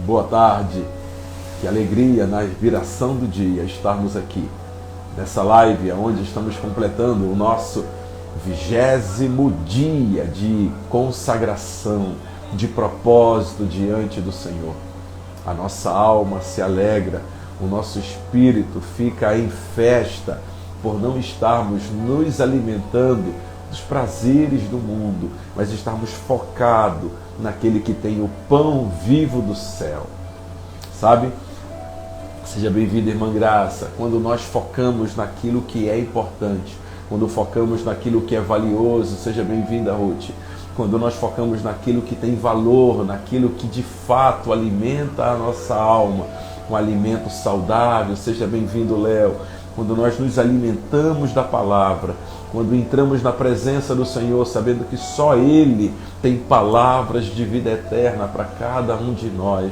Boa tarde, que alegria na viração do dia estarmos aqui, nessa live onde estamos completando o nosso 20º dia de consagração, de propósito diante do Senhor. A nossa alma se alegra, o nosso espírito fica em festa por não estarmos nos alimentando dos prazeres do mundo, mas estarmos focados naquele que tem o pão vivo do céu. Sabe? Seja bem-vinda, irmã Graça. Quando nós focamos naquilo que é importante, quando focamos naquilo que é valioso, seja bem-vinda, Ruth. Quando nós focamos naquilo que tem valor, naquilo que de fato alimenta a nossa alma, um alimento saudável, seja bem-vindo, Léo. Quando nós nos alimentamos da palavra, quando entramos na presença do Senhor, sabendo que só Ele tem palavras de vida eterna para cada um de nós,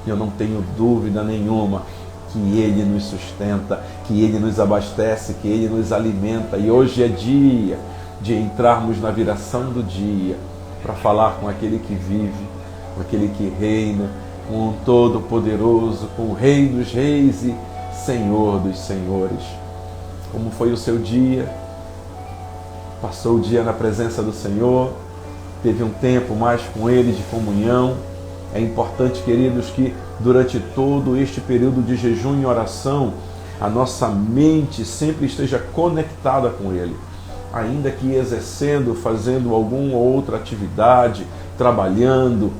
eu não tenho dúvida nenhuma que Ele nos sustenta, que Ele nos abastece, que Ele nos alimenta. E hoje é dia de entrarmos na viração do dia para falar com aquele que vive, com aquele que reina, com o Todo-Poderoso, com o Rei dos Reis e Senhor dos Senhores. Como foi o seu dia? Passou o dia na presença do Senhor? Teve um tempo mais com Ele de comunhão? É importante, queridos, que durante todo este período de jejum e oração, a nossa mente sempre esteja conectada com Ele. Ainda que exercendo, fazendo alguma outra atividade, trabalhando,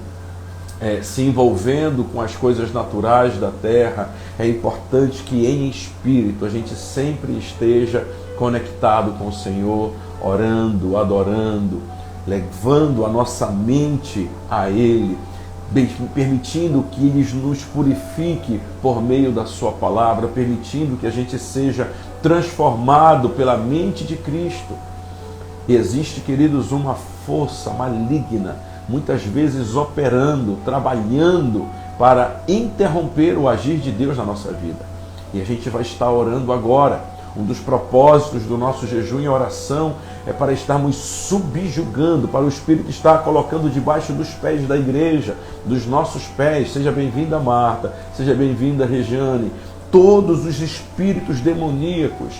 se envolvendo com as coisas naturais da terra, é importante que em espírito a gente sempre esteja conectado com o Senhor, orando, adorando, levando a nossa mente a Ele, permitindo que Ele nos purifique por meio da Sua palavra, permitindo que a gente seja transformado pela mente de Cristo. E existe, queridos, uma força maligna, muitas vezes operando, trabalhando para interromper o agir de Deus na nossa vida. E a gente vai estar orando agora. Um dos propósitos do nosso jejum e oração é para estarmos subjugando, para o Espírito estar colocando debaixo dos pés da igreja, dos nossos pés. Seja bem-vinda, Marta, seja bem-vinda, Regiane. Todos os espíritos demoníacos,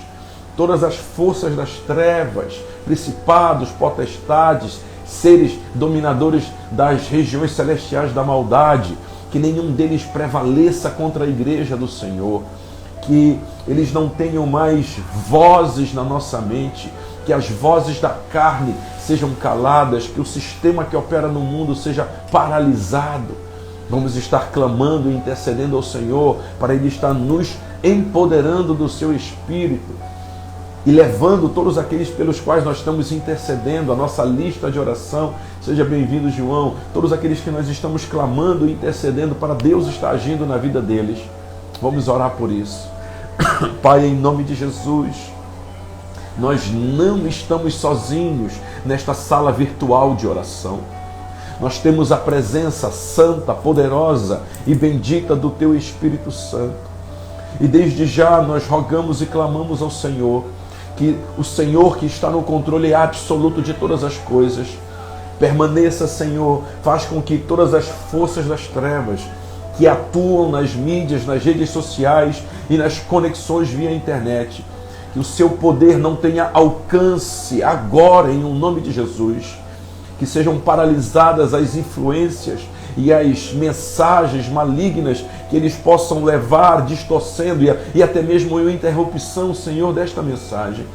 todas as forças das trevas, principados, potestades, seres dominadores das regiões celestiais da maldade, que nenhum deles prevaleça contra a igreja do Senhor, que eles não tenham mais vozes na nossa mente, que as vozes da carne sejam caladas, que o sistema que opera no mundo seja paralisado. Vamos estar clamando e intercedendo ao Senhor para Ele estar nos empoderando do seu Espírito e levando todos aqueles pelos quais nós estamos intercedendo, a nossa lista de oração. Seja bem-vindo, João. Todos aqueles que nós estamos clamando e intercedendo para Deus estar agindo na vida deles. Vamos orar por isso. Pai, em nome de Jesus, nós não estamos sozinhos nesta sala virtual de oração. Nós temos a presença santa, poderosa e bendita do Teu Espírito Santo. E desde já nós rogamos e clamamos ao Senhor, que o Senhor que está no controle absoluto de todas as coisas, permaneça, Senhor, faz com que todas as forças das trevas que atuam nas mídias, nas redes sociais e nas conexões via internet, que o seu poder não tenha alcance agora, em nome de Jesus, que sejam paralisadas as influências e as mensagens malignas que eles possam levar, distorcendo e até mesmo a interrupção, Senhor, desta mensagem.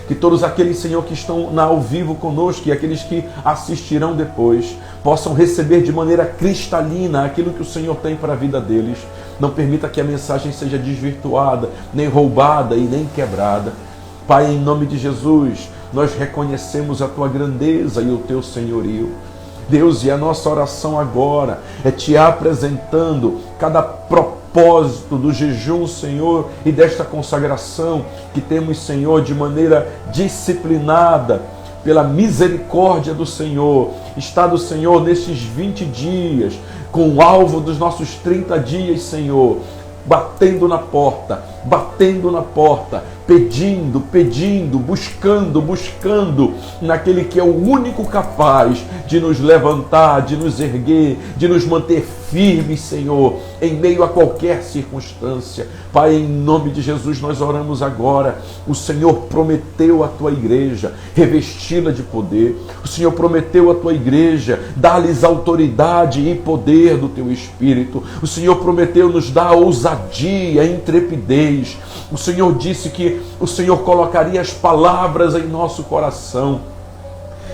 Que todos aqueles, Senhor, que estão ao vivo conosco e aqueles que assistirão depois possam receber de maneira cristalina aquilo que o Senhor tem para a vida deles. Não permita que a mensagem seja desvirtuada, nem roubada e nem quebrada. Pai, em nome de Jesus, nós reconhecemos a Tua grandeza e o Teu senhorio. Deus, e a nossa oração agora é Te apresentando cada propósito do jejum, Senhor, e desta consagração que temos, Senhor, de maneira disciplinada, pela misericórdia do Senhor. Está do Senhor nesses 20 dias, com o alvo dos nossos 30 dias, Senhor, batendo na porta, pedindo, buscando naquele que é o único capaz de nos levantar, de nos erguer, de nos manter firmes, Senhor, em meio a qualquer circunstância. Pai, em nome de Jesus, nós oramos agora. O Senhor prometeu à tua igreja revesti-la de poder. O Senhor prometeu à tua igreja dar-lhes autoridade e poder do teu Espírito. O Senhor prometeu nos dar ousadia, intrepidez. O Senhor disse que o Senhor colocaria as palavras em nosso coração.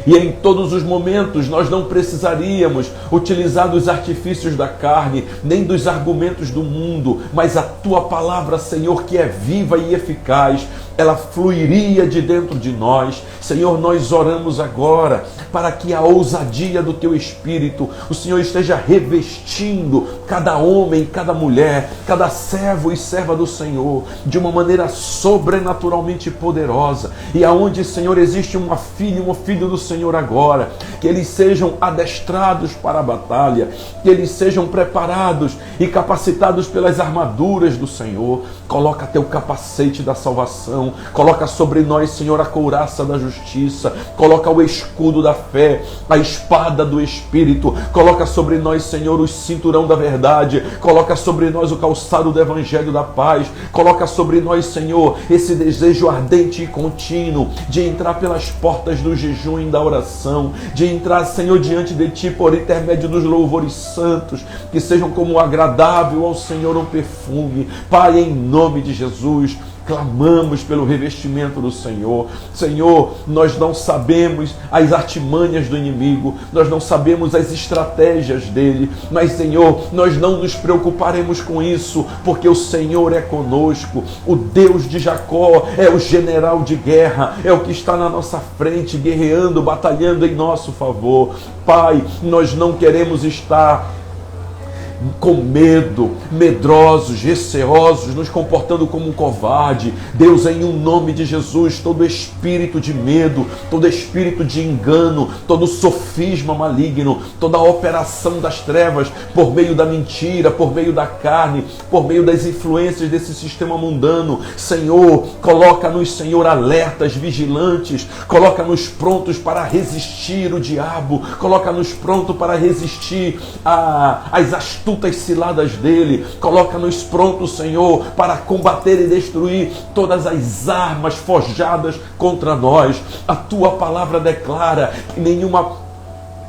E em todos os momentos nós não precisaríamos utilizar dos artifícios da carne, nem dos argumentos do mundo, mas a tua palavra, Senhor, que é viva e eficaz, ela fluiria de dentro de nós. Senhor, nós oramos agora para que a ousadia do teu Espírito, o Senhor esteja revestindo cada homem, cada mulher, cada servo e serva do Senhor, de uma maneira sobrenaturalmente poderosa. E aonde, Senhor, existe uma filha e um filho do Senhor agora, que eles sejam adestrados para a batalha, que eles sejam preparados e capacitados pelas armaduras do Senhor. Coloca teu capacete da salvação, coloca sobre nós, Senhor, a couraça da justiça, coloca o escudo da fé, a espada do Espírito, coloca sobre nós, Senhor, o cinturão da verdade, coloca sobre nós o calçado do evangelho da paz, coloca sobre nós, Senhor, esse desejo ardente e contínuo de entrar pelas portas do jejum e da oração, de entrar, Senhor, diante de ti por intermédio dos louvores santos, que sejam como agradável ao Senhor um perfume. Pai, em nome de Jesus, clamamos pelo revestimento do Senhor. Senhor, nós não sabemos as artimanhas do inimigo, nós não sabemos as estratégias dele, mas, Senhor, nós não nos preocuparemos com isso, porque o Senhor é conosco. O Deus de Jacó é o general de guerra, é o que está na nossa frente, guerreando, batalhando em nosso favor. Pai, nós não queremos estar com medo, medrosos, receosos, nos comportando como um covarde. Deus, em um nome de Jesus, todo espírito de medo, todo espírito de engano, todo sofisma maligno, toda operação das trevas por meio da mentira, por meio da carne, por meio das influências desse sistema mundano, Senhor, coloca-nos, Senhor, alertas, vigilantes, coloca-nos prontos para resistir o diabo, coloca-nos prontos para resistir às astutas ciladas dele, coloca-nos prontos, Senhor, para combater e destruir todas as armas forjadas contra nós. A tua palavra declara que nenhuma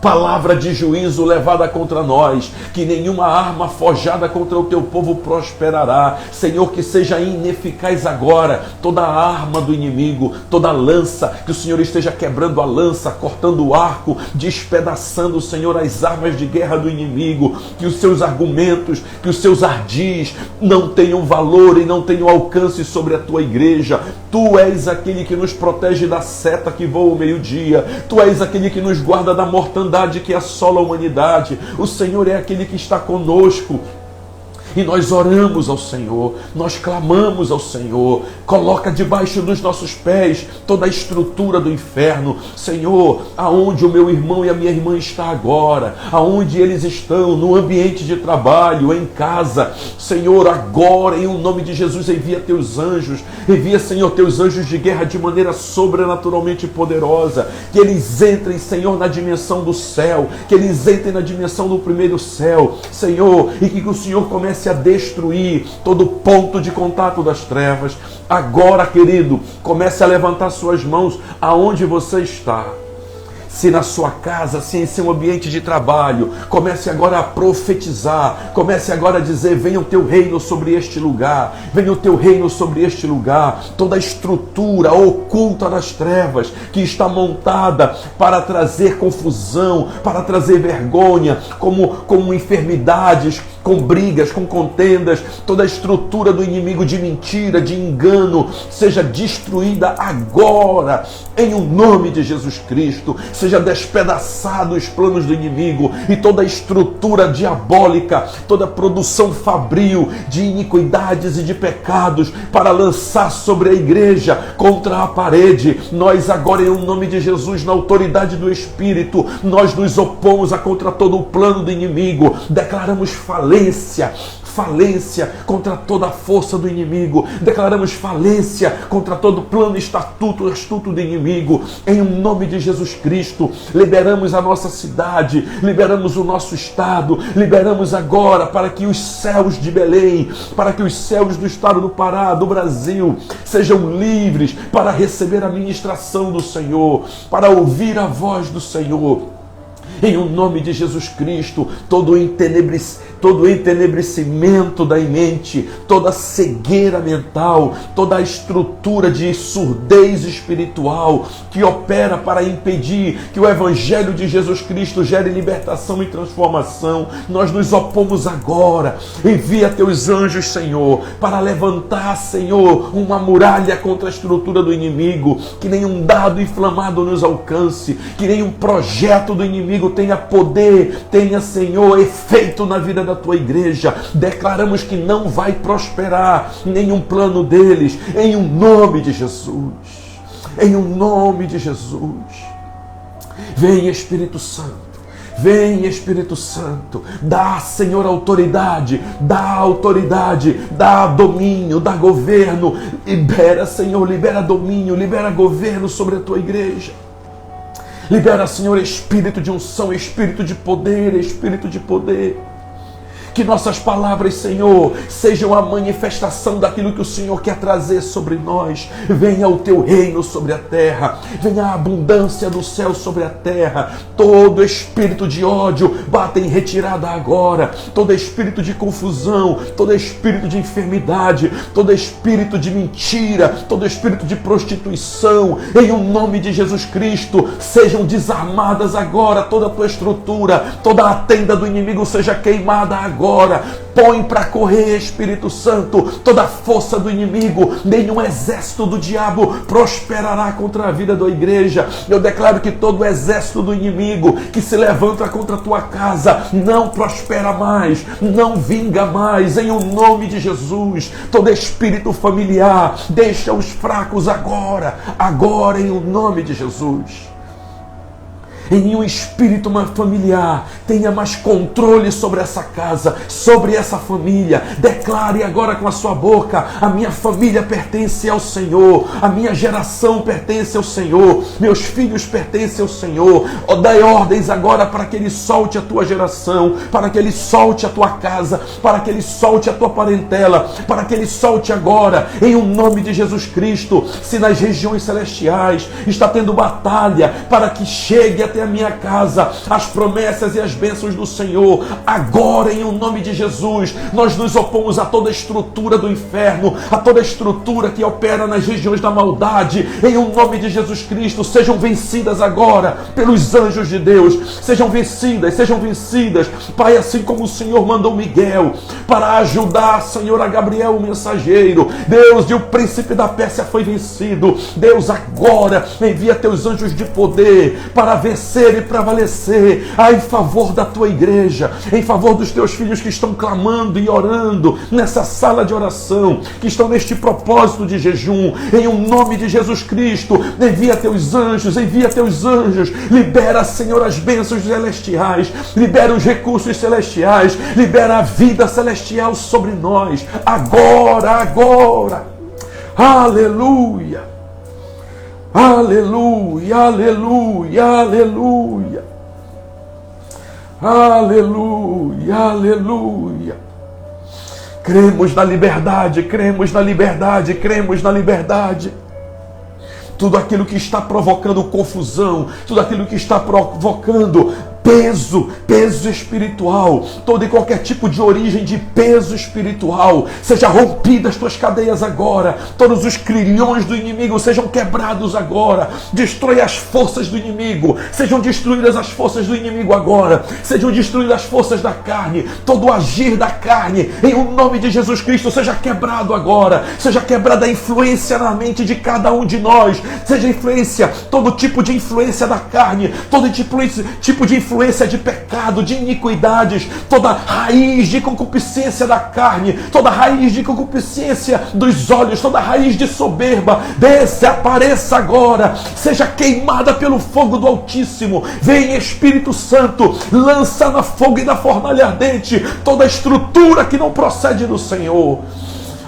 palavra de juízo levada contra nós, que nenhuma arma forjada contra o teu povo prosperará. Senhor, que seja ineficaz agora toda a arma do inimigo, toda a lança, que o Senhor esteja quebrando a lança, cortando o arco, despedaçando, Senhor, as armas de guerra do inimigo, que os seus argumentos, que os seus ardis não tenham valor e não tenham alcance sobre a tua igreja. Tu és aquele que nos protege da seta que voa ao meio-dia, tu és aquele que nos guarda da mortandade que assola a humanidade. O Senhor é aquele que está conosco. E nós oramos ao Senhor, nós clamamos ao Senhor. Coloca debaixo dos nossos pés toda a estrutura do inferno. Senhor, aonde o meu irmão e a minha irmã estão agora, aonde eles estão, no ambiente de trabalho, em casa, Senhor, agora, em o nome de Jesus, envia teus anjos, envia, Senhor, teus anjos de guerra de maneira sobrenaturalmente poderosa, que eles entrem, Senhor, na dimensão do céu, que eles entrem na dimensão do primeiro céu, Senhor, e que o Senhor comece a destruir todo ponto de contato das trevas. Agora, querido, comece a levantar suas mãos aonde você está. Se na sua casa, se em seu ambiente de trabalho, comece agora a profetizar, comece agora a dizer: venha o teu reino sobre este lugar, venha o teu reino sobre este lugar. Toda a estrutura oculta das trevas que está montada para trazer confusão, para trazer vergonha, como enfermidades, com brigas, com contendas, toda a estrutura do inimigo de mentira, de engano, seja destruída agora, em o nome de Jesus Cristo. Seja despedaçado os planos do inimigo e toda a estrutura diabólica, toda a produção fabril de iniquidades e de pecados para lançar sobre a igreja contra a parede. Nós agora, em o nome de Jesus, na autoridade do Espírito, nós nos opomos a contra todo o plano do inimigo, declaramos falência falência contra toda a força do inimigo. Declaramos falência contra todo plano, estatuto, astuto do inimigo. Em nome de Jesus Cristo, liberamos a nossa cidade, liberamos o nosso estado, liberamos agora para que os céus de Belém, para que os céus do estado do Pará, do Brasil, sejam livres para receber a ministração do Senhor, para ouvir a voz do Senhor. Em o nome de Jesus Cristo, todo entenebrecimento da mente, toda cegueira mental, toda a estrutura de surdez espiritual que opera para impedir que o Evangelho de Jesus Cristo gere libertação e transformação, nós nos opomos agora. Envia teus anjos, Senhor, para levantar, Senhor, uma muralha contra a estrutura do inimigo, que nenhum dardo inflamado nos alcance, que nenhum projeto do inimigo tenha poder, tenha, Senhor, efeito na vida da tua igreja. Declaramos que não vai prosperar nenhum plano deles, em um nome de Jesus. Em um nome de Jesus. Vem, Espírito Santo. Vem, Espírito Santo, dá, Senhor, autoridade, dá domínio, dá governo. Libera, Senhor, libera domínio, libera governo sobre a tua igreja. Libera, Senhor, espírito de unção, espírito de poder, espírito de poder. Que nossas palavras, Senhor, sejam a manifestação daquilo que o Senhor quer trazer sobre nós. Venha o teu reino sobre a terra. Venha a abundância do céu sobre a terra. Todo espírito de ódio bata em retirada agora. Todo espírito de confusão, todo espírito de enfermidade, todo espírito de mentira, todo espírito de prostituição, em o nome de Jesus Cristo, sejam desarmadas agora. Toda a tua estrutura, toda a tenda do inimigo seja queimada agora. Põe para correr, Espírito Santo, toda a força do inimigo. Nenhum exército do diabo prosperará contra a vida da igreja. Eu declaro que todo exército do inimigo que se levanta contra a tua casa não prospera mais, não vinga mais, em o nome de Jesus. Todo espírito familiar, deixa os fracos agora, em o nome de Jesus. Em nenhum espírito familiar tenha mais controle sobre essa casa, sobre essa família. Declare agora com a sua boca: a minha família pertence ao Senhor, a minha geração pertence ao Senhor, meus filhos pertencem ao Senhor. Dai ordens agora para que Ele solte a tua geração, para que Ele solte a tua casa, para que Ele solte a tua parentela, para que Ele solte agora, em o nome de Jesus Cristo. Se nas regiões celestiais está tendo batalha para que chegue até a minha casa as promessas e as bênçãos do Senhor, agora, em o nome de Jesus, nós nos opomos a toda estrutura do inferno, a toda estrutura que opera nas regiões da maldade. Em o nome de Jesus Cristo, sejam vencidas agora pelos anjos de Deus. Sejam vencidas, Pai, assim como o Senhor mandou Miguel para ajudar, Senhor, a Gabriel, o mensageiro. Deus, e o príncipe da Pérsia foi vencido. Deus, agora envia teus anjos de poder para vencer e prevalecer em favor da tua igreja, em favor dos teus filhos que estão clamando e orando nessa sala de oração, que estão neste propósito de jejum. Em o nome de Jesus Cristo, envia teus anjos, libera, Senhor, as bênçãos celestiais, libera os recursos celestiais, libera a vida celestial sobre nós, agora. Aleluia. Aleluia, aleluia, aleluia. Aleluia, aleluia. Cremos na liberdade, cremos na liberdade, cremos na liberdade. Tudo aquilo que está provocando confusão, tudo aquilo que está provocando peso espiritual, todo e qualquer tipo de origem de peso espiritual, seja rompida as tuas cadeias agora. Todos os grilhões do inimigo sejam quebrados agora. Destrói as forças do inimigo, sejam destruídas as forças do inimigo agora, sejam destruídas as forças da carne, todo o agir da carne, em o nome de Jesus Cristo, seja quebrado agora. Seja quebrada a influência na mente de cada um de nós, seja influência, todo tipo de influência da carne, todo tipo de influência influência de pecado, de iniquidades, toda raiz de concupiscência da carne, toda raiz de concupiscência dos olhos, toda raiz de soberba, desapareça agora, seja queimada pelo fogo do Altíssimo. Vem Espírito Santo, lança na fogo e na fornalha ardente toda estrutura que não procede do Senhor.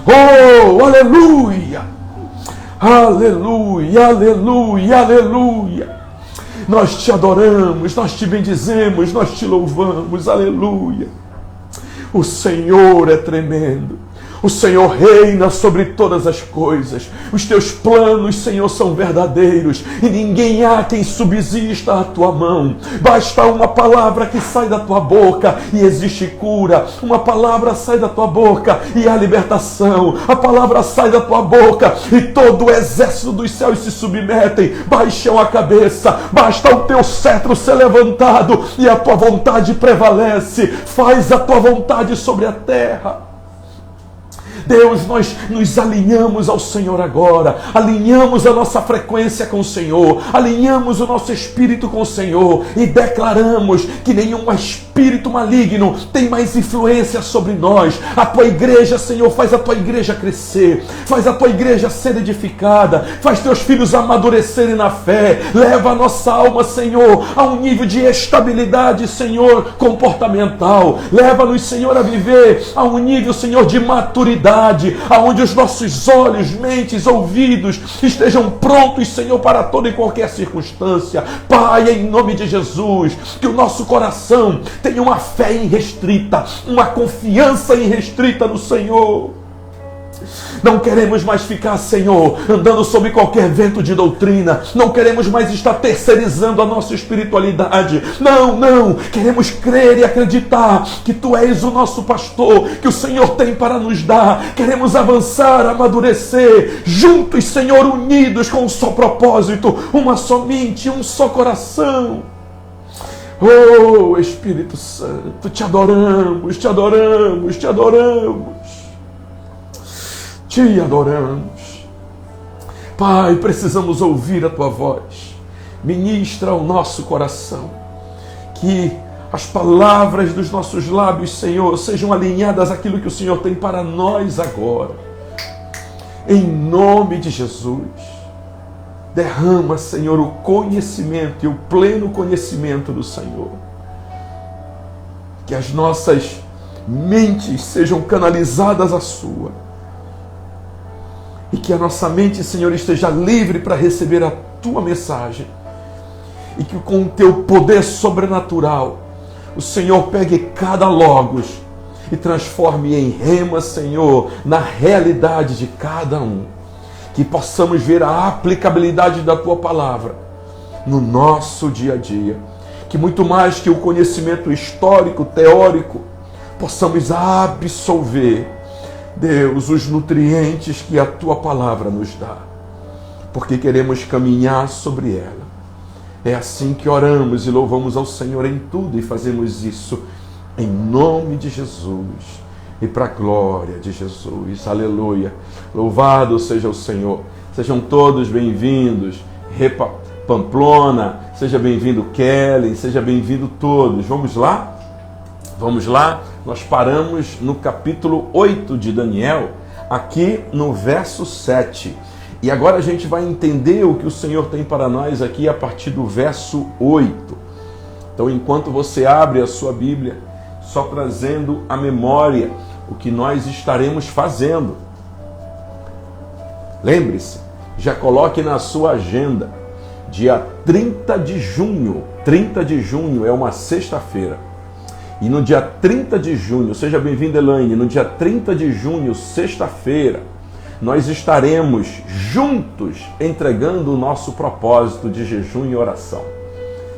Oh, aleluia! Aleluia, aleluia, aleluia! Nós te adoramos, nós te bendizemos, nós te louvamos, aleluia! O Senhor é tremendo. O Senhor reina sobre todas as coisas. Os teus planos, Senhor, são verdadeiros e ninguém há quem subsista à tua mão. Basta uma palavra que sai da tua boca e existe cura. Uma palavra sai da tua boca e há libertação. A palavra sai da tua boca e todo o exército dos céus se submetem, baixam a cabeça. Basta o teu cetro ser levantado e a tua vontade prevalece. Faz a tua vontade sobre a terra. Deus, nós nos alinhamos ao Senhor agora, alinhamos a nossa frequência com o Senhor, alinhamos o nosso espírito com o Senhor e declaramos que nenhum espírito maligno tem mais influência sobre nós. A tua igreja, Senhor, faz a tua igreja crescer, faz a tua igreja ser edificada, faz teus filhos amadurecerem na fé, leva a nossa alma, Senhor, a um nível de estabilidade, Senhor, comportamental, leva-nos, Senhor, a viver a um nível, Senhor, de maturidade, aonde os nossos olhos, mentes, ouvidos estejam prontos, Senhor, para toda e qualquer circunstância. Pai, em nome de Jesus, que o nosso coração tenha uma fé irrestrita, uma confiança irrestrita no Senhor. Não queremos mais ficar, Senhor, andando sob qualquer vento de doutrina. Não queremos mais estar terceirizando a nossa espiritualidade. Não. Queremos crer e acreditar que Tu és o nosso pastor, que o Senhor tem para nos dar. Queremos avançar, amadurecer, juntos, Senhor, unidos com um só propósito, uma só mente, um só coração. Oh, Espírito Santo, te adoramos, te adoramos, te adoramos. Te adoramos. Pai, precisamos ouvir a Tua voz. Ministra ao nosso coração. Que as palavras dos nossos lábios, Senhor, sejam alinhadas àquilo que o Senhor tem para nós agora. Em nome de Jesus. Derrama, Senhor, o conhecimento e o pleno conhecimento do Senhor. Que as nossas mentes sejam canalizadas à Sua. E que a nossa mente, Senhor, esteja livre para receber a Tua mensagem. E que com o Teu poder sobrenatural, o Senhor pegue cada logos e transforme em rema, Senhor, na realidade de cada um. Que possamos ver a aplicabilidade da Tua palavra no nosso dia a dia. Que muito mais que o conhecimento histórico, teórico, possamos absorver, Deus, os nutrientes que a Tua palavra nos dá, porque queremos caminhar sobre ela. É assim que oramos e louvamos ao Senhor em tudo e fazemos isso em nome de Jesus e para a glória de Jesus. Aleluia. Louvado seja o Senhor. Sejam todos bem-vindos. Pamplona, seja bem-vindo Kelly, seja bem-vindo todos. Vamos lá? Vamos lá? Nós paramos no capítulo 8 de Daniel, aqui no verso 7. E agora a gente vai entender o que o Senhor tem para nós aqui a partir do verso 8. Então, enquanto você abre a sua Bíblia, só trazendo à memória o que nós estaremos fazendo. Lembre-se, já coloque na sua agenda, dia 30 de junho. 30 de junho é uma sexta-feira. E no dia 30 de junho, seja bem-vinda Elaine, no dia 30 de junho, sexta-feira, nós estaremos juntos entregando o nosso propósito de jejum e oração.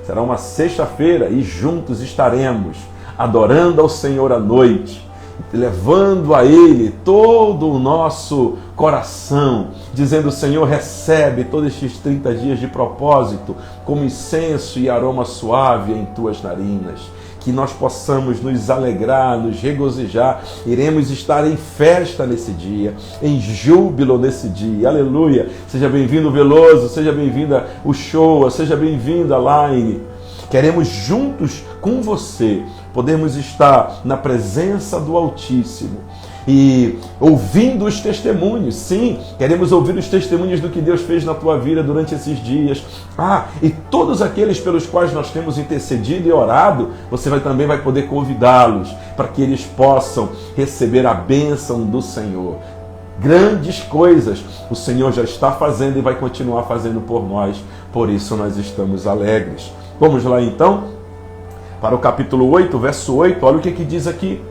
Será uma sexta-feira e juntos estaremos adorando ao Senhor à noite, levando a Ele todo o nosso coração, dizendo: Senhor, recebe todos estes 30 dias de propósito como incenso e aroma suave em Tuas narinas. Que nós possamos nos alegrar, nos regozijar. Iremos estar em festa nesse dia, em júbilo nesse dia. Aleluia! Seja bem-vindo Veloso, seja bem-vinda Uchoa, seja bem-vinda Laine. Queremos juntos com você podermos estar na presença do Altíssimo e ouvindo os testemunhos. Sim, queremos ouvir os testemunhos do que Deus fez na tua vida durante esses dias. E todos aqueles pelos quais nós temos intercedido e orado, você também vai poder convidá-los para que eles possam receber a bênção do Senhor. Grandes coisas o Senhor já está fazendo e vai continuar fazendo por nós, por isso nós estamos alegres. Vamos lá então para o capítulo 8, verso 8, olha o que diz aqui.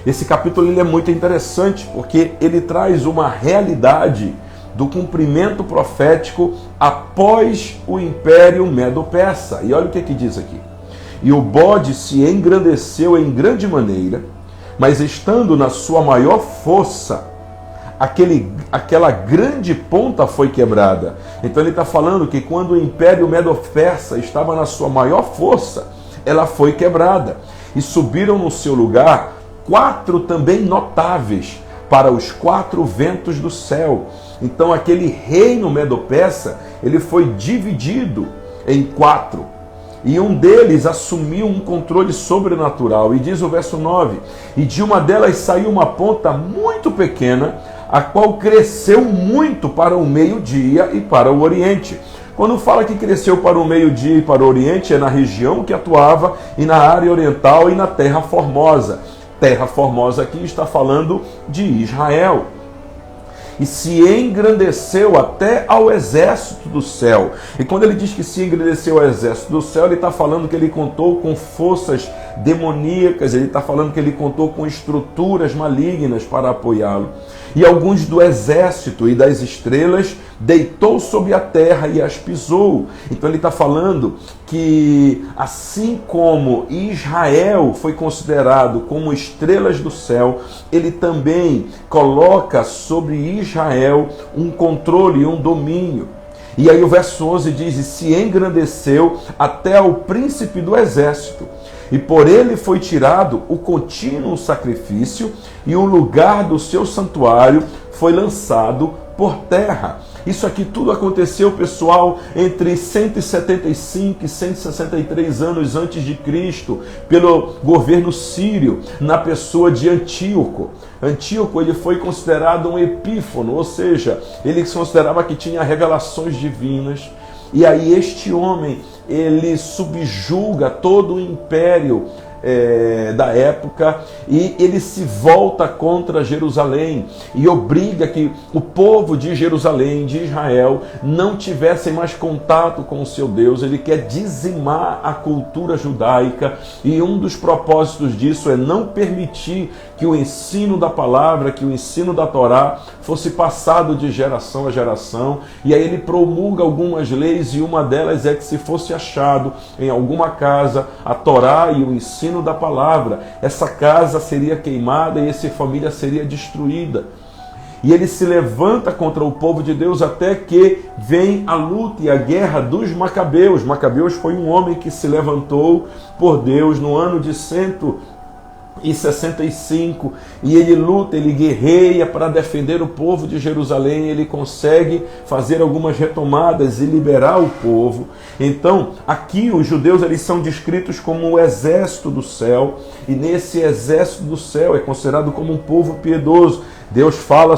Esse capítulo ele é muito interessante porque ele traz uma realidade do cumprimento profético após o Império Medo-Persa. E olha o que diz aqui. E o bode se engrandeceu em grande maneira, mas estando na sua maior força, aquela grande ponta foi quebrada. Então ele está falando que quando o Império Medo-Persa estava na sua maior força, ela foi quebrada. E subiram no seu lugar 4 também notáveis para os 4 ventos do céu. Então aquele reino Medo-Persa, ele foi dividido em 4. E um deles assumiu um controle sobrenatural. E diz o verso 9, e de uma delas saiu uma ponta muito pequena, a qual cresceu muito para o meio-dia e para o oriente. Quando fala que cresceu para o meio-dia e para o oriente, é na região que atuava e na área oriental e na Terra Formosa. Terra Formosa aqui está falando de Israel. E se engrandeceu até ao exército do céu. E quando ele diz que se engrandeceu ao exército do céu, ele está falando que ele contou com forças demoníacas, ele está falando que ele contou com estruturas malignas para apoiá-lo. E alguns do exército e das estrelas deitou sobre a terra e as pisou. Então ele está falando que assim como Israel foi considerado como estrelas do céu, ele também coloca sobre Israel um controle e um domínio. E aí o verso 11 diz, e se engrandeceu até ao príncipe do exército, e por ele foi tirado o contínuo sacrifício, e o lugar do seu santuário foi lançado por terra. Isso aqui tudo aconteceu, pessoal, entre 175 e 163 anos antes de Cristo, pelo governo sírio, na pessoa de Antíoco. Antíoco ele foi considerado um epífono, ou seja, ele se considerava que tinha revelações divinas. E aí este homem, ele subjuga todo o império da época e ele se volta contra Jerusalém e obriga que o povo de Jerusalém, de Israel, não tivessem mais contato com o seu Deus. Ele quer dizimar a cultura judaica e um dos propósitos disso é não permitir que o ensino da palavra, que o ensino da Torá fosse passado de geração a geração. E aí ele promulga algumas leis e uma delas é que se fosse achado em alguma casa a Torá e o ensino da palavra, essa casa seria queimada e essa família seria destruída. E ele se levanta contra o povo de Deus até que vem a luta e a guerra dos Macabeus. Macabeus foi um homem que se levantou por Deus no ano de 165 e ele luta, ele guerreia para defender o povo de Jerusalém. Ele consegue fazer algumas retomadas e liberar o povo. Então aqui os judeus eles são descritos como o exército do céu, e nesse exército do céu é considerado como um povo piedoso. Deus fala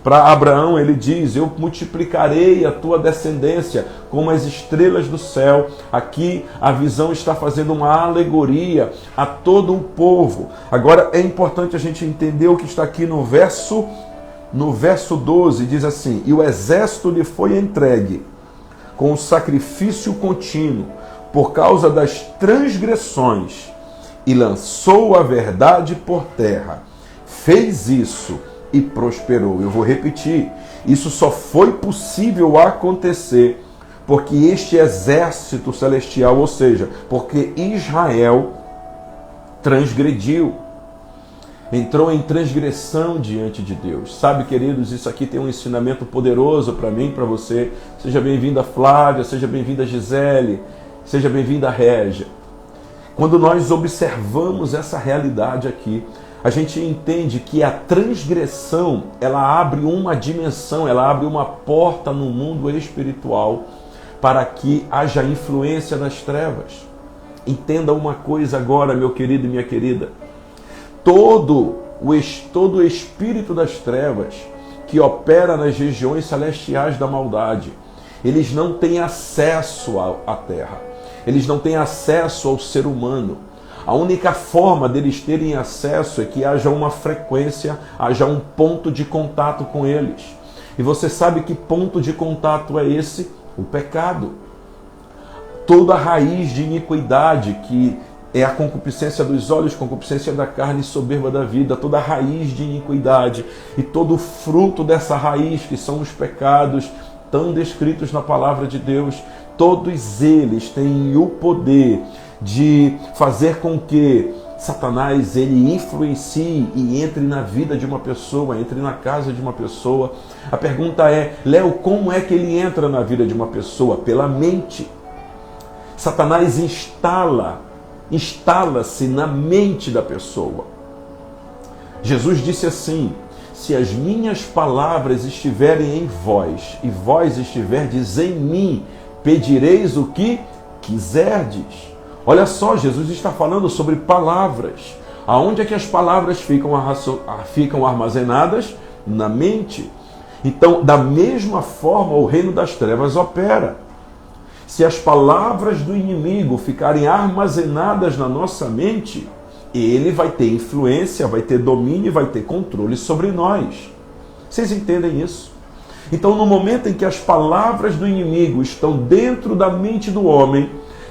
para Abraão, ele diz, eu multiplicarei a tua descendência como as estrelas do céu. Aqui a visão está fazendo uma alegoria a todo o povo. Agora é importante a gente entender o que está aqui no verso 12, diz assim, e o exército lhe foi entregue com o sacrifício contínuo por causa das transgressões, e lançou a verdade por terra. Fez isso e prosperou. Eu vou repetir, isso só foi possível acontecer porque este exército celestial, ou seja, porque Israel transgrediu, entrou em transgressão diante de Deus. Sabe, queridos, isso aqui tem um ensinamento poderoso para mim, para você. Seja bem-vinda Flávia, seja bem-vinda Gisele, seja bem-vinda Régia. Quando nós observamos essa realidade aqui, a gente entende que a transgressão, ela abre uma dimensão, ela abre uma porta no mundo espiritual para que haja influência das trevas. Entenda uma coisa agora, meu querido e minha querida. Todo o espírito das trevas que opera nas regiões celestiais da maldade, eles não têm acesso à terra. Eles não têm acesso ao ser humano. A única forma deles terem acesso é que haja uma frequência, haja um ponto de contato com eles. E você sabe que ponto de contato é esse? O pecado. Toda a raiz de iniquidade, que é a concupiscência dos olhos, concupiscência da carne e soberba da vida, toda a raiz de iniquidade e todo o fruto dessa raiz, que são os pecados tão descritos na palavra de Deus, todos eles têm o poder de fazer com que Satanás ele influencie e entre na vida de uma pessoa, entre na casa de uma pessoa. A pergunta é, Léo, como é que ele entra na vida de uma pessoa? Pela mente. Satanás instala-se na mente da pessoa. Jesus disse assim: se as minhas palavras estiverem em vós e vós estiverdes em mim, pedireis o que quiserdes. Olha só, Jesus está falando sobre palavras. Aonde é que as palavras ficam armazenadas? Na mente. Então, da mesma forma, o reino das trevas opera. Se as palavras do inimigo ficarem armazenadas na nossa mente, ele vai ter influência, vai ter domínio e vai ter controle sobre nós. Vocês entendem isso? Então, no momento em que as palavras do inimigo estão dentro da mente do homem,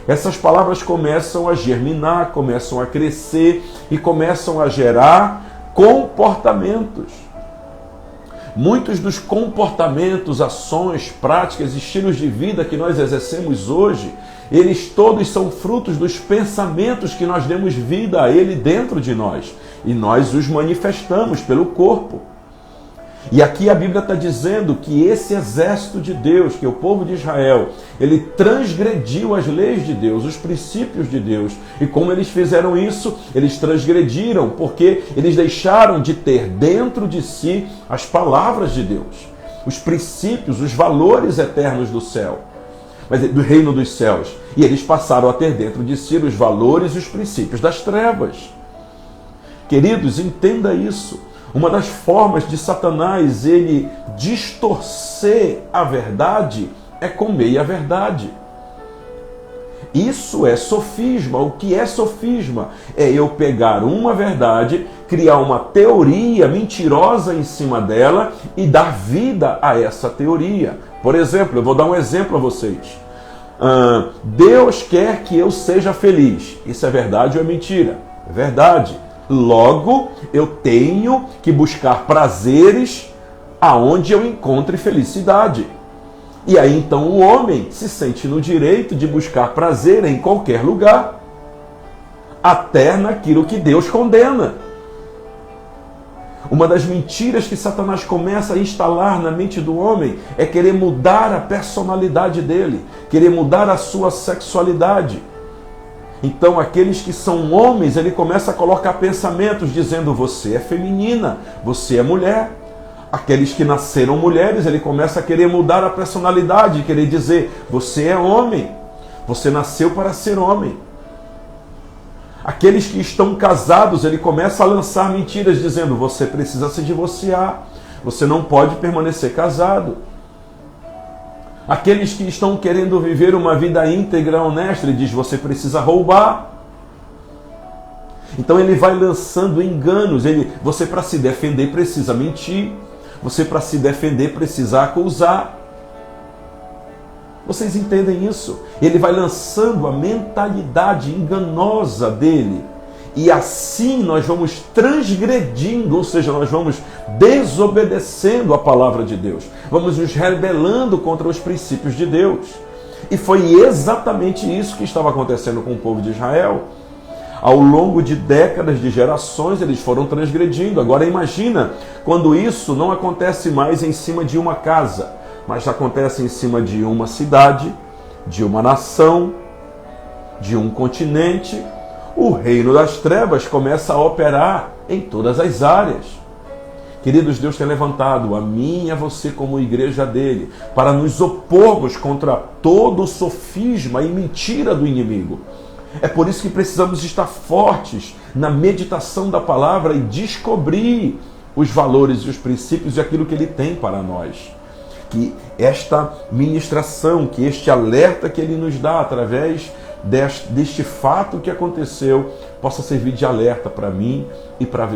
essas palavras começam a germinar, começam a crescer e começam a gerar comportamentos. Muitos dos comportamentos, ações, práticas, estilos de vida que nós exercemos hoje, eles todos são frutos dos pensamentos que nós demos vida a ele dentro de nós. E nós os manifestamos pelo corpo. E aqui a Bíblia está dizendo que esse exército de Deus, que é o povo de Israel, ele transgrediu as leis de Deus, os princípios de Deus. E como eles fizeram isso? Eles transgrediram porque eles deixaram de ter dentro de si as palavras de Deus, os princípios, os valores eternos do céu, do reino dos céus. E eles passaram a ter dentro de si os valores e os princípios das trevas. Queridos, entenda isso. Uma das formas de Satanás ele distorcer a verdade é com meia verdade. Isso é sofisma. O que é sofisma? É eu pegar uma verdade, criar uma teoria mentirosa em cima dela e dar vida a essa teoria. Por exemplo, eu vou dar um exemplo a vocês. Deus quer que eu seja feliz. Isso é verdade ou é mentira? É verdade. Logo, eu tenho que buscar prazeres aonde eu encontre felicidade. E aí então o homem se sente no direito de buscar prazer em qualquer lugar, até naquilo que Deus condena. Uma das mentiras que Satanás começa a instalar na mente do homem é querer mudar a personalidade dele, querer mudar a sua sexualidade. Então, aqueles que são homens, ele começa a colocar pensamentos dizendo: você é feminina, você é mulher. Aqueles que nasceram mulheres, ele começa a querer mudar a personalidade, querer dizer: você é homem, você nasceu para ser homem. Aqueles que estão casados, ele começa a lançar mentiras dizendo: você precisa se divorciar, você não pode permanecer casado. Aqueles que estão querendo viver uma vida íntegra, honesta, ele diz: você precisa roubar. Então ele vai lançando enganos. Você para se defender precisa mentir. Você para se defender precisa acusar. Vocês entendem isso? Ele vai lançando a mentalidade enganosa dele. E assim nós vamos transgredindo, ou seja, nós vamos desobedecendo a palavra de Deus. Vamos nos rebelando contra os princípios de Deus. E foi exatamente isso que estava acontecendo com o povo de Israel. Ao longo de décadas, de gerações, eles foram transgredindo. Agora imagina quando isso não acontece mais em cima de uma casa, mas acontece em cima de uma cidade, de uma nação, de um continente. O reino das trevas começa a operar em todas as áreas. Queridos, Deus tem levantado a mim e a você como igreja dele para nos opormos contra todo o sofisma e mentira do inimigo. É por isso que precisamos estar fortes na meditação da palavra e descobrir os valores e os princípios e aquilo que Ele tem para nós. Que esta ministração, que este alerta que Ele nos dá através deste fato que aconteceu, possa servir de alerta para mim e para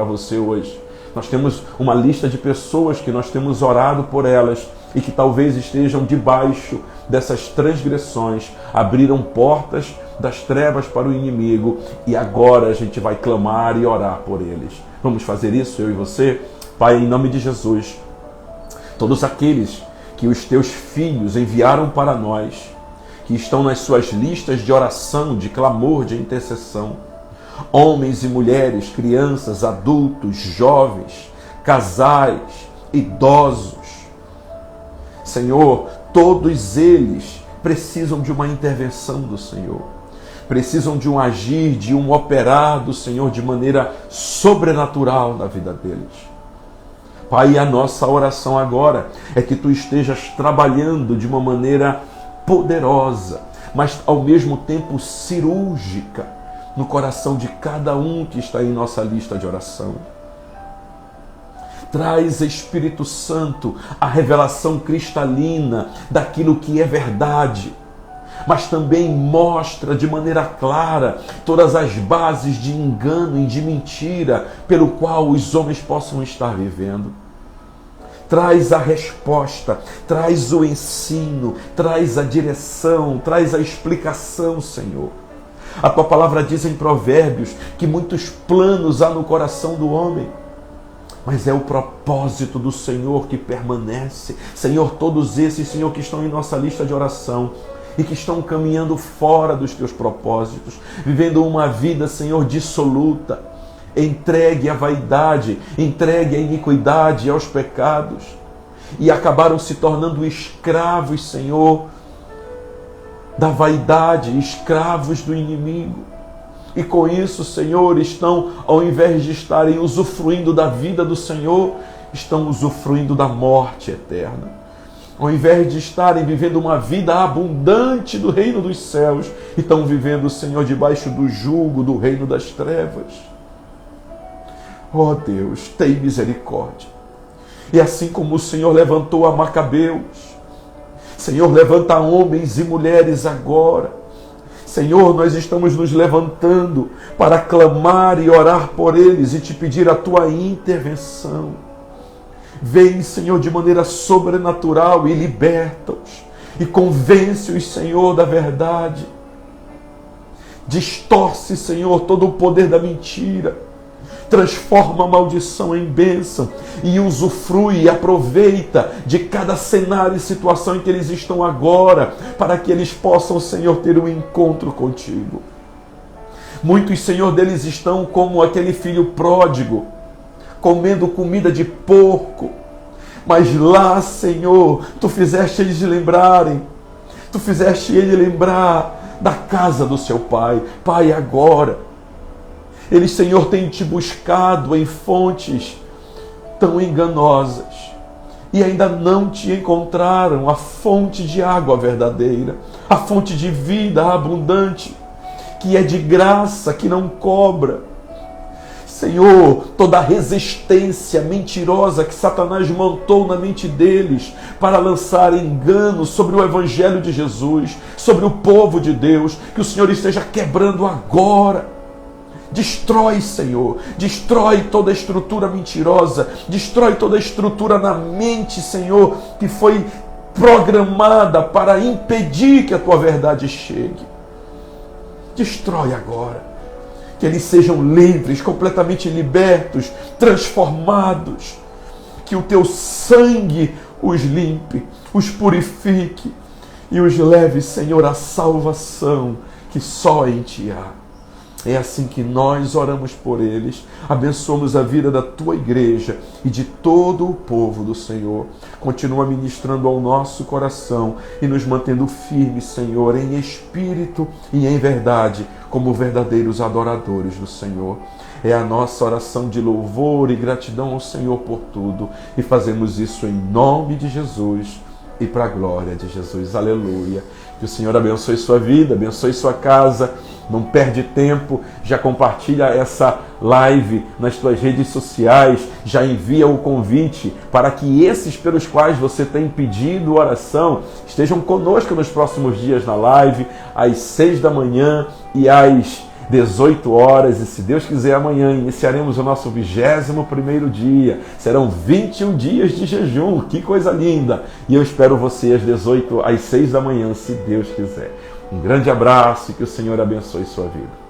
você hoje. Nós temos uma lista de pessoas que nós temos orado por elas e que talvez estejam debaixo dessas transgressões, abriram portas das trevas para o inimigo e agora a gente vai clamar e orar por eles. Vamos fazer isso, eu e você? Pai, em nome de Jesus, todos aqueles que os teus filhos enviaram para nós, que estão nas suas listas de oração, de clamor, de intercessão, homens e mulheres, crianças, adultos, jovens, casais, idosos, Senhor, todos eles precisam de uma intervenção do Senhor. Precisam de um agir, de um operar do Senhor de maneira sobrenatural na vida deles. Pai, a nossa oração agora é que Tu estejas trabalhando de uma maneira poderosa, mas ao mesmo tempo cirúrgica, no coração de cada um que está em nossa lista de oração. Traz, Espírito Santo, a revelação cristalina daquilo que é verdade, mas também mostra de maneira clara todas as bases de engano e de mentira pelo qual os homens possam estar vivendo. Traz a resposta, traz o ensino, traz a direção, traz a explicação, Senhor. A Tua palavra diz em Provérbios que muitos planos há no coração do homem, mas é o propósito do Senhor que permanece. Senhor, todos esses, Senhor, que estão em nossa lista de oração e que estão caminhando fora dos Teus propósitos, vivendo uma vida, Senhor, dissoluta, entregue à vaidade, entregue à iniquidade e aos pecados, e acabaram se tornando escravos, Senhor, da vaidade, escravos do inimigo. E com isso, Senhor, estão, ao invés de estarem usufruindo da vida do Senhor, estão usufruindo da morte eterna. Ao invés de estarem vivendo uma vida abundante do reino dos céus, estão vivendo, Senhor, debaixo do jugo do reino das trevas. Ó Deus, tem misericórdia. E assim como o Senhor levantou a Macabeus, Senhor, levanta homens e mulheres agora. Senhor, nós estamos nos levantando para clamar e orar por eles e Te pedir a Tua intervenção. Vem, Senhor, de maneira sobrenatural e liberta-os e convence-os, Senhor, da verdade. Distorce, Senhor, todo o poder da mentira. Transforma a maldição em bênção e usufrui e aproveita de cada cenário e situação em que eles estão agora, para que eles possam, Senhor, ter um encontro contigo. Muitos, Senhor, deles estão como aquele filho pródigo, comendo comida de porco, mas lá, Senhor, Tu fizeste eles lembrarem, Tu fizeste ele lembrar da casa do seu pai. Pai, agora eles, Senhor, têm Te buscado em fontes tão enganosas e ainda não Te encontraram a fonte de água verdadeira, a fonte de vida abundante, que é de graça, que não cobra. Senhor, toda a resistência mentirosa que Satanás montou na mente deles para lançar engano sobre o Evangelho de Jesus, sobre o povo de Deus, que o Senhor esteja quebrando agora. Destrói, Senhor, destrói toda a estrutura mentirosa, destrói toda a estrutura na mente, Senhor, que foi programada para impedir que a Tua verdade chegue. Destrói agora, que eles sejam livres, completamente libertos, transformados, que o Teu sangue os limpe, os purifique e os leve, Senhor, à salvação que só em Ti há. É assim que nós oramos por eles, abençoamos a vida da Tua igreja e de todo o povo do Senhor. Continua ministrando ao nosso coração e nos mantendo firmes, Senhor, em espírito e em verdade, como verdadeiros adoradores do Senhor. É a nossa oração de louvor e gratidão ao Senhor por tudo, e fazemos isso em nome de Jesus e para a glória de Jesus. Aleluia. Que o Senhor abençoe sua vida, abençoe sua casa, Não perde tempo, já compartilha essa live nas tuas redes sociais, já envia o convite para que esses pelos quais você tem pedido oração estejam conosco nos próximos dias na live, às 6 da manhã e às 18 horas, e se Deus quiser amanhã iniciaremos o nosso 21º dia. Serão 21 dias de jejum, que coisa linda! E eu espero você às 6 da manhã, se Deus quiser. Um grande abraço e que o Senhor abençoe sua vida.